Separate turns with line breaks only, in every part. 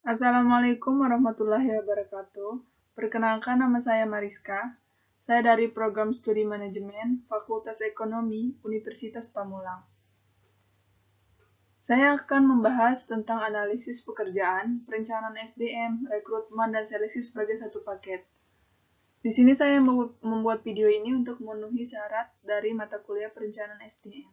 Assalamualaikum warahmatullahi wabarakatuh. Perkenalkan, nama saya Mariska. Saya dari Program Studi Manajemen Fakultas Ekonomi Universitas Pamulang. Saya akan membahas tentang analisis pekerjaan, perencanaan SDM, rekrutmen, dan seleksi sebagai satu paket. Di sini saya membuat video ini untuk memenuhi syarat dari mata kuliah perencanaan SDM.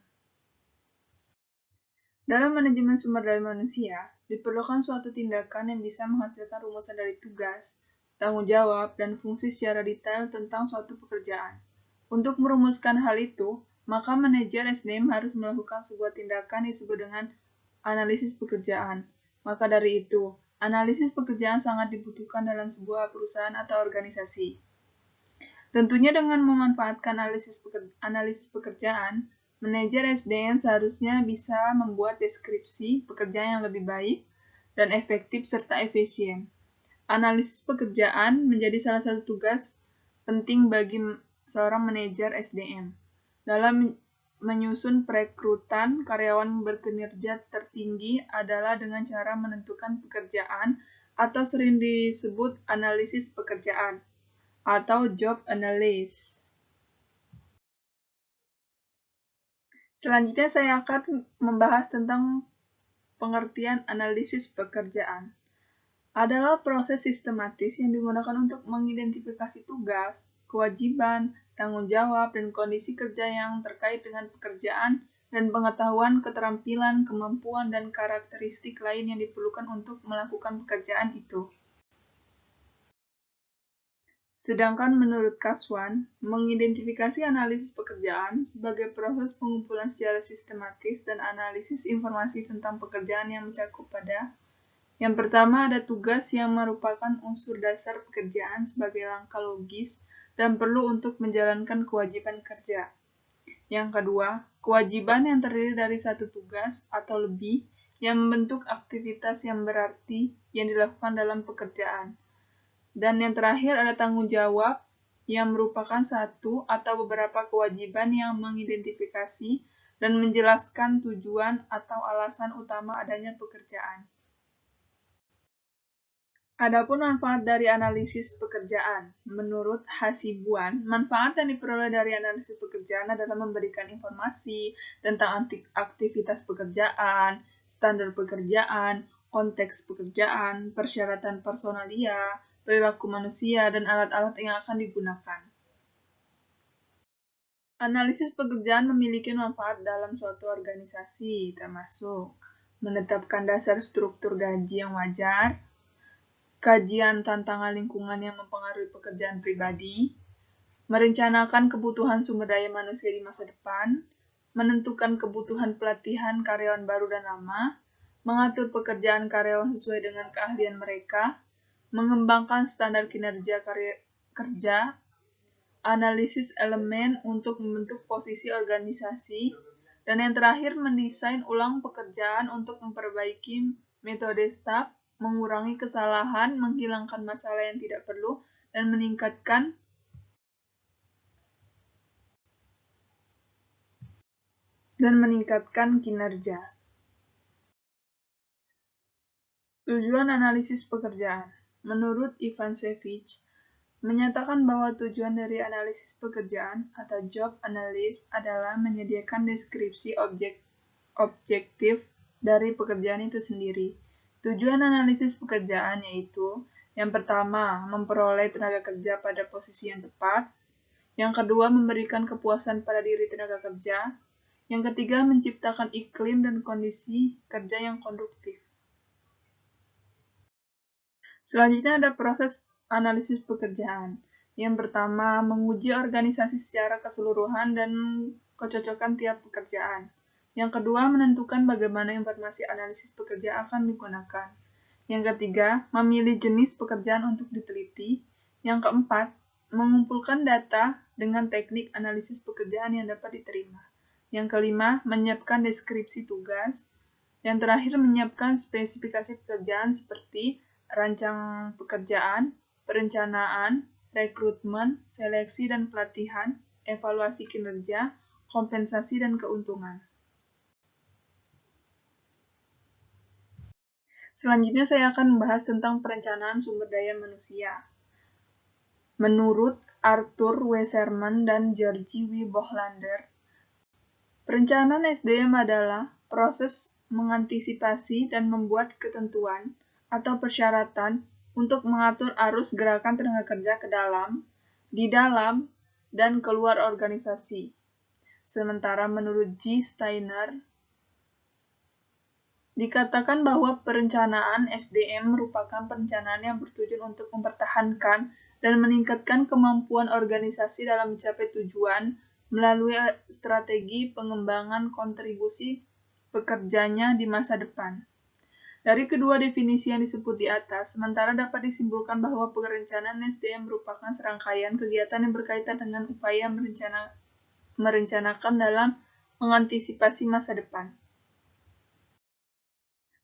Dalam manajemen sumber daya manusia, diperlukan suatu tindakan yang bisa menghasilkan rumusan dari tugas, tanggung jawab, dan fungsi secara detail tentang suatu pekerjaan. Untuk merumuskan hal itu, maka manajer SDM harus melakukan sebuah tindakan disebut dengan analisis pekerjaan. Maka dari itu, analisis pekerjaan sangat dibutuhkan dalam sebuah perusahaan atau organisasi. Tentunya dengan memanfaatkan analisis pekerjaan, manajer SDM seharusnya bisa membuat deskripsi pekerjaan yang lebih baik dan efektif serta efisien. Analisis pekerjaan menjadi salah satu tugas penting bagi seorang manajer SDM. Dalam menyusun perekrutan karyawan berkinerja tertinggi adalah dengan cara menentukan pekerjaan atau sering disebut analisis pekerjaan atau job analysis. Selanjutnya saya akan membahas tentang pengertian analisis pekerjaan. Adalah proses sistematis yang digunakan untuk mengidentifikasi tugas, kewajiban, tanggung jawab, dan kondisi kerja yang terkait dengan pekerjaan dan pengetahuan, keterampilan, kemampuan, dan karakteristik lain yang diperlukan untuk melakukan pekerjaan itu. Sedangkan menurut Kaswan, mengidentifikasi analisis pekerjaan sebagai proses pengumpulan secara sistematis dan analisis informasi tentang pekerjaan yang mencakup pada yang pertama ada tugas yang merupakan unsur dasar pekerjaan sebagai langkah logis dan perlu untuk menjalankan kewajiban kerja. Yang kedua, kewajiban yang terdiri dari satu tugas atau lebih yang membentuk aktivitas yang berarti yang dilakukan dalam pekerjaan. Dan yang terakhir ada tanggung jawab yang merupakan satu atau beberapa kewajiban yang mengidentifikasi dan menjelaskan tujuan atau alasan utama adanya pekerjaan. Adapun manfaat dari analisis pekerjaan, menurut Hasibuan, manfaat yang diperoleh dari analisis pekerjaan adalah memberikan informasi tentang aktivitas pekerjaan, standar pekerjaan, konteks pekerjaan, persyaratan personalia, perilaku manusia, dan alat-alat yang akan digunakan. Analisis pekerjaan memiliki manfaat dalam suatu organisasi, termasuk menetapkan dasar struktur gaji yang wajar, kajian tantangan lingkungan yang mempengaruhi pekerjaan pribadi, merencanakan kebutuhan sumber daya manusia di masa depan, menentukan kebutuhan pelatihan karyawan baru dan lama, mengatur pekerjaan karyawan sesuai dengan keahlian mereka, mengembangkan standar kinerja kerja, analisis elemen untuk membentuk posisi organisasi, dan yang terakhir mendesain ulang pekerjaan untuk memperbaiki metode staf, mengurangi kesalahan, menghilangkan masalah yang tidak perlu, dan meningkatkan kinerja. Tujuan analisis pekerjaan. Menurut Ivan Savage, menyatakan bahwa tujuan dari analisis pekerjaan atau job analysis adalah menyediakan deskripsi objektif dari pekerjaan itu sendiri. Tujuan analisis pekerjaan yaitu yang pertama, memperoleh tenaga kerja pada posisi yang tepat. Yang kedua, memberikan kepuasan pada diri tenaga kerja. Yang ketiga, menciptakan iklim dan kondisi kerja yang konduktif. Selanjutnya ada proses analisis pekerjaan. Yang pertama, menguji organisasi secara keseluruhan dan kecocokan tiap pekerjaan. Yang kedua, menentukan bagaimana informasi analisis pekerjaan akan digunakan. Yang ketiga, memilih jenis pekerjaan untuk diteliti. Yang keempat, mengumpulkan data dengan teknik analisis pekerjaan yang dapat diterima. Yang kelima, menyiapkan deskripsi tugas. Yang terakhir, menyiapkan spesifikasi pekerjaan seperti rancang pekerjaan, perencanaan, rekrutmen, seleksi dan pelatihan, evaluasi kinerja, kompensasi dan keuntungan. Selanjutnya saya akan membahas tentang perencanaan sumber daya manusia. Menurut Arthur W. Sherman dan George W. Bohlander, perencanaan SDM adalah proses mengantisipasi dan membuat ketentuan atau persyaratan untuk mengatur arus gerakan tenaga kerja ke dalam, di dalam, dan keluar organisasi. Sementara menurut G. Steiner, dikatakan bahwa perencanaan SDM merupakan perencanaan yang bertujuan untuk mempertahankan dan meningkatkan kemampuan organisasi dalam mencapai tujuan melalui strategi pengembangan kontribusi pekerjanya di masa depan. Dari kedua definisi yang disebut di atas, sementara dapat disimpulkan bahwa perencanaan SDM merupakan serangkaian kegiatan yang berkaitan dengan upaya merencanakan dalam mengantisipasi masa depan.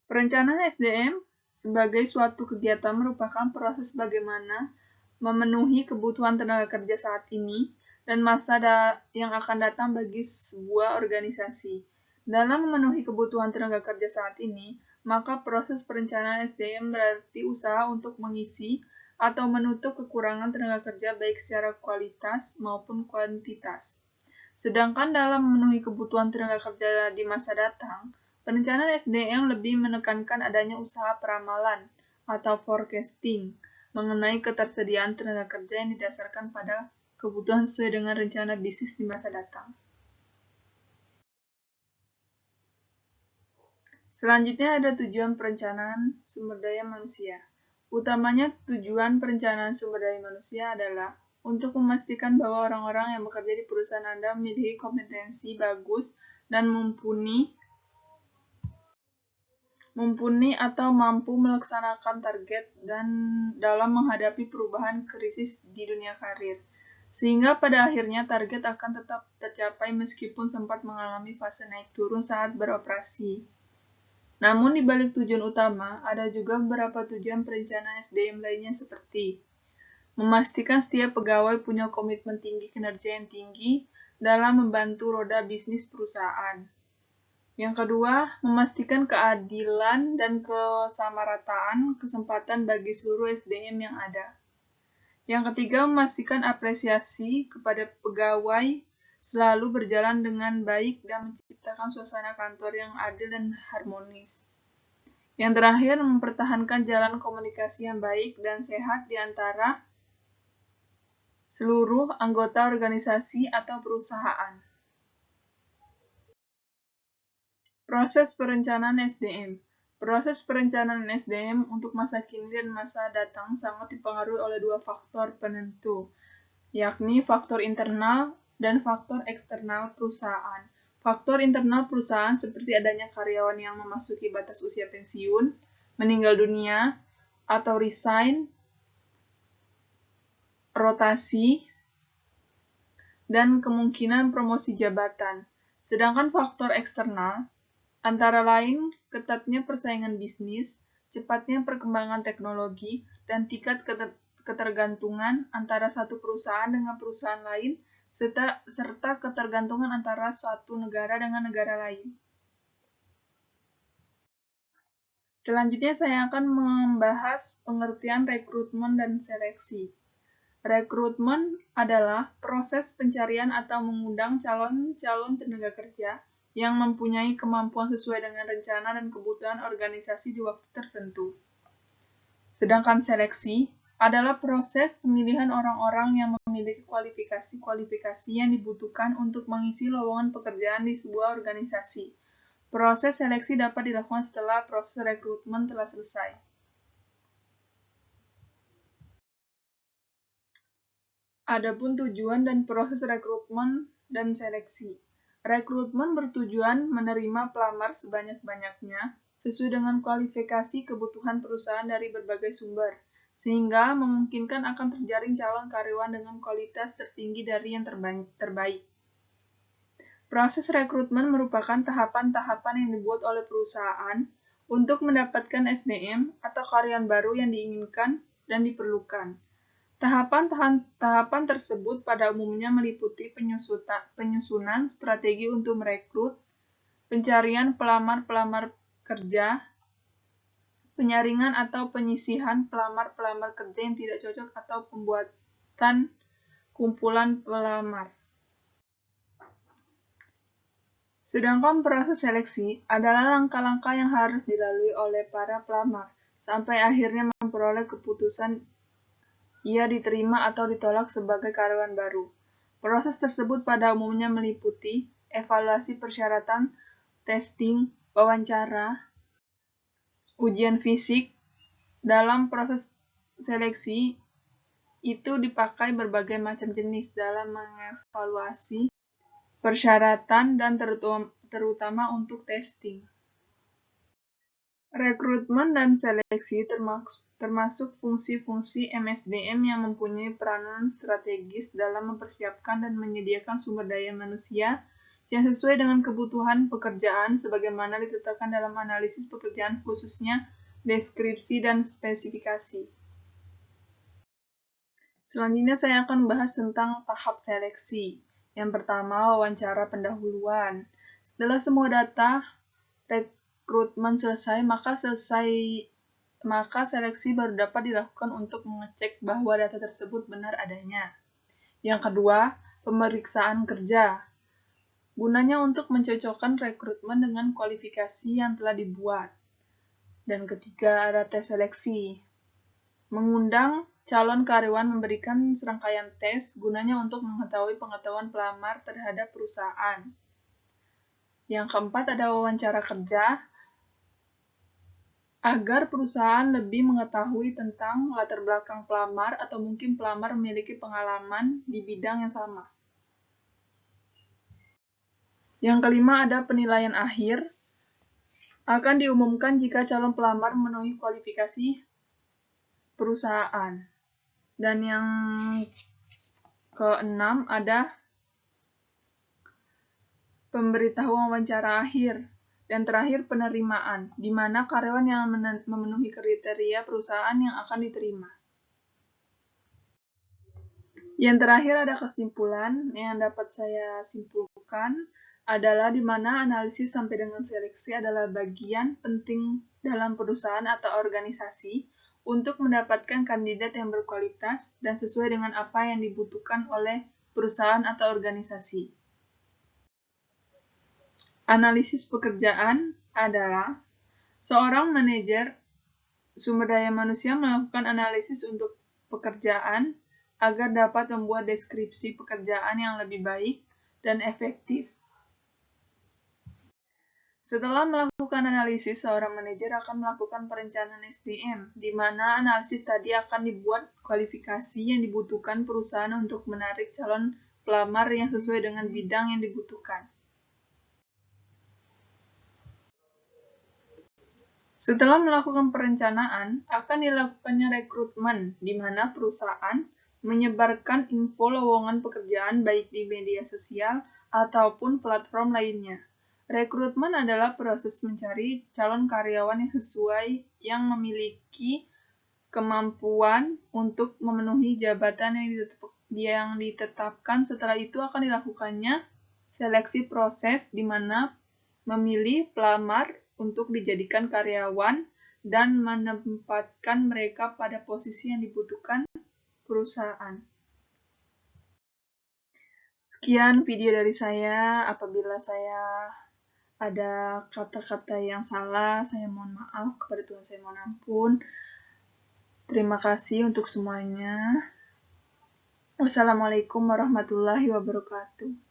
Perencanaan SDM sebagai suatu kegiatan merupakan proses bagaimana memenuhi kebutuhan tenaga kerja saat ini dan masa yang akan datang bagi sebuah organisasi. Dalam memenuhi kebutuhan tenaga kerja saat ini, maka proses perencanaan SDM berarti usaha untuk mengisi atau menutup kekurangan tenaga kerja baik secara kualitas maupun kuantitas. Sedangkan dalam memenuhi kebutuhan tenaga kerja di masa datang, perencanaan SDM lebih menekankan adanya usaha peramalan atau forecasting mengenai ketersediaan tenaga kerja yang didasarkan pada kebutuhan sesuai dengan rencana bisnis di masa datang. Selanjutnya ada tujuan perencanaan sumber daya manusia. Utamanya tujuan perencanaan sumber daya manusia adalah untuk memastikan bahwa orang-orang yang bekerja di perusahaan Anda memiliki kompetensi bagus dan mumpuni atau mampu melaksanakan target dan dalam menghadapi perubahan krisis di dunia karir. Sehingga pada akhirnya target akan tetap tercapai meskipun sempat mengalami fase naik turun saat beroperasi. Namun di balik tujuan utama, ada juga beberapa tujuan perencanaan SDM lainnya seperti memastikan setiap pegawai punya komitmen tinggi kinerja yang tinggi dalam membantu roda bisnis perusahaan. Yang kedua, memastikan keadilan dan kesamarataan kesempatan bagi seluruh SDM yang ada. Yang ketiga, memastikan apresiasi kepada pegawai selalu berjalan dengan baik dan menciptakan suasana kantor yang adil dan harmonis. Yang terakhir, mempertahankan jalan komunikasi yang baik dan sehat di antara seluruh anggota organisasi atau perusahaan. Proses perencanaan SDM. Proses perencanaan SDM untuk masa kini dan masa datang sangat dipengaruhi oleh dua faktor penentu, yakni faktor internal dan faktor eksternal perusahaan. Faktor internal perusahaan seperti adanya karyawan yang memasuki batas usia pensiun, meninggal dunia, atau resign, rotasi, dan kemungkinan promosi jabatan. Sedangkan faktor eksternal antara lain ketatnya persaingan bisnis, cepatnya perkembangan teknologi, dan tingkat ketergantungan antara satu perusahaan dengan perusahaan lain, serta ketergantungan antara suatu negara dengan negara lain. Selanjutnya saya akan membahas pengertian rekrutmen dan seleksi. Rekrutmen adalah proses pencarian atau mengundang calon-calon tenaga kerja yang mempunyai kemampuan sesuai dengan rencana dan kebutuhan organisasi di waktu tertentu. Sedangkan seleksi adalah proses pemilihan orang-orang yang memiliki kualifikasi-kualifikasi yang dibutuhkan untuk mengisi lowongan pekerjaan di sebuah organisasi. Proses seleksi dapat dilakukan setelah proses rekrutmen telah selesai. Adapun tujuan dan proses rekrutmen dan seleksi. Rekrutmen bertujuan menerima pelamar sebanyak-banyaknya sesuai dengan kualifikasi kebutuhan perusahaan dari berbagai sumber, sehingga memungkinkan akan terjaring calon karyawan dengan kualitas tertinggi dari yang terbaik. Proses rekrutmen merupakan tahapan-tahapan yang dibuat oleh perusahaan untuk mendapatkan SDM atau karyawan baru yang diinginkan dan diperlukan. Tahapan tersebut pada umumnya meliputi penyusunan strategi untuk merekrut, pencarian pelamar-pelamar kerja, penyaringan atau penyisihan pelamar-pelamar kerja yang tidak cocok atau pembuatan kumpulan pelamar. Sedangkan proses seleksi adalah langkah-langkah yang harus dilalui oleh para pelamar sampai akhirnya memperoleh keputusan ia diterima atau ditolak sebagai karyawan baru. Proses tersebut pada umumnya meliputi evaluasi persyaratan, testing, wawancara, ujian fisik. Dalam proses seleksi itu dipakai berbagai macam jenis dalam mengevaluasi persyaratan dan terutama untuk testing. Rekrutmen dan seleksi termasuk fungsi-fungsi MSDM yang mempunyai peranan strategis dalam mempersiapkan dan menyediakan sumber daya manusia yang sesuai dengan kebutuhan pekerjaan sebagaimana ditetapkan dalam analisis pekerjaan khususnya deskripsi dan spesifikasi. Selanjutnya saya akan membahas tentang tahap seleksi. Yang pertama, wawancara pendahuluan. Setelah semua data rekrutmen selesai, maka seleksi baru dapat dilakukan untuk mengecek bahwa data tersebut benar adanya. Yang kedua, pemeriksaan kerja. Gunanya untuk mencocokkan rekrutmen dengan kualifikasi yang telah dibuat. Dan ketiga, ada tes seleksi. Mengundang calon karyawan memberikan serangkaian tes gunanya untuk mengetahui pengetahuan pelamar terhadap perusahaan. Yang keempat, ada wawancara kerja. Agar perusahaan lebih mengetahui tentang latar belakang pelamar atau mungkin pelamar memiliki pengalaman di bidang yang sama. Yang kelima, ada penilaian akhir. Akan diumumkan jika calon pelamar memenuhi kualifikasi perusahaan. Dan yang keenam, ada pemberitahuan wawancara akhir. Dan terakhir, penerimaan, di mana karyawan yang memenuhi kriteria perusahaan yang akan diterima. Yang terakhir ada kesimpulan yang dapat saya simpulkan adalah di mana analisis sampai dengan seleksi adalah bagian penting dalam perusahaan atau organisasi untuk mendapatkan kandidat yang berkualitas dan sesuai dengan apa yang dibutuhkan oleh perusahaan atau organisasi. Analisis pekerjaan adalah seorang manajer sumber daya manusia melakukan analisis untuk pekerjaan agar dapat membuat deskripsi pekerjaan yang lebih baik dan efektif. Setelah melakukan analisis, seorang manajer akan melakukan perencanaan SDM, di mana analisis tadi akan dibuat kualifikasi yang dibutuhkan perusahaan untuk menarik calon pelamar yang sesuai dengan bidang yang dibutuhkan. Setelah melakukan perencanaan, akan dilakukannya rekrutmen, di mana perusahaan menyebarkan info lowongan pekerjaan baik di media sosial ataupun platform lainnya. Rekrutmen adalah proses mencari calon karyawan yang sesuai yang memiliki kemampuan untuk memenuhi jabatan yang ditetapkan. Setelah itu akan dilakukannya seleksi proses di mana memilih pelamar untuk dijadikan karyawan dan menempatkan mereka pada posisi yang dibutuhkan perusahaan. Sekian video dari saya. Apabila saya ada kata-kata yang salah, saya mohon maaf. Kepada Tuhan saya mohon ampun. Terima kasih untuk semuanya. Wassalamualaikum warahmatullahi wabarakatuh.